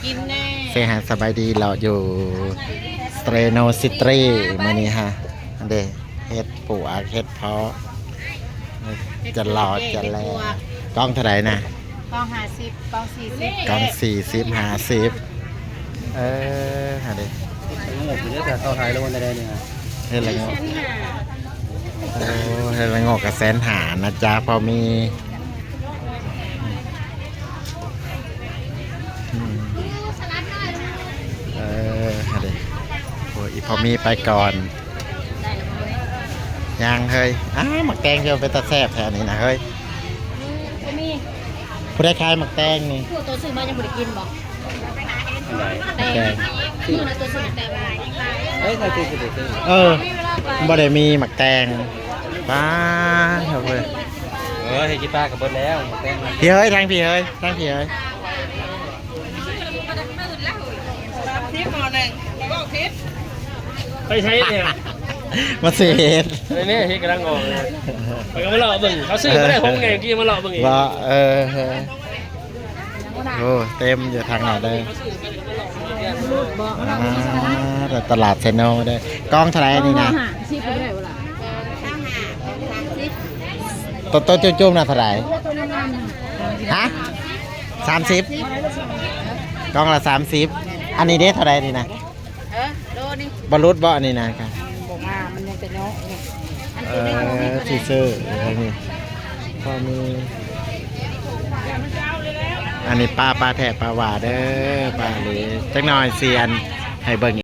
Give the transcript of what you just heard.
กินแน่เซฮะสบายดีเราอยู่สเตรโนซิตรีมานี่ฮะอันเดเฮ็ดปลูกเฮ็ดเพาะจะหลอดจะแลกล้องเท่าไหร่นะกอง50กอง40กล้อง40 50ฮะเดงบอยู่เนี่ยแต่เข้าไทยแล้ววันใดเนี่ยเฮ็ดอะไรเงาะโอ้เฮ็ดอะไรเงาะกับแสนหานะจ๊ะพอมีฮะเดโอ้ยพอมีไปก่อนยังเฮ้ยหมักแตงเดี๋ยวไปตะแซ่บแถวนี้นะเฮ้ยผู้ได้ขายหมักแตงนี่ผู้ตัวซื้อมายังบ่ได้กินบ่หมักแตงคือนะตัวซื้อแต่บ่ได้เฮ้ยใครซื้อสิซื้อบ่ได้มีหมักแตงป้าเฮ้ยให้กีตาร์กับเบิร์ดแล้วแตงพี่เฮ้ยทางพี่เฮ้ยทางพี่เฮ้ยทิปหมอหนึ่งก็ทิปไปใช้เนี่ยมาเสียดนี่ที่กำลังงงไปก็มาหลอกบึ่งเขาซื้อไม่ได้คงไงกี้มาหลอกบึ่งอีกว่าโอ้เต็มอยู่ทางไหนได้แต่ตลาดเซโนได้กล้องเท่าไหร่นี่นะตัวจุ่มๆนะเท่าไหร่ฮะ30กล้องละ30อันนี้ได้เท่าไหร่นี่นะโลนี่บอลลูดบ่อันนี้นะครับบอกมามันยังเป็นเนาะที่ซื้ออะไรนี่พอมีอันนี้ปลาแทะปลาหวาเด้อปลาเลยจักหน่อยเซียนให้เบิ่ง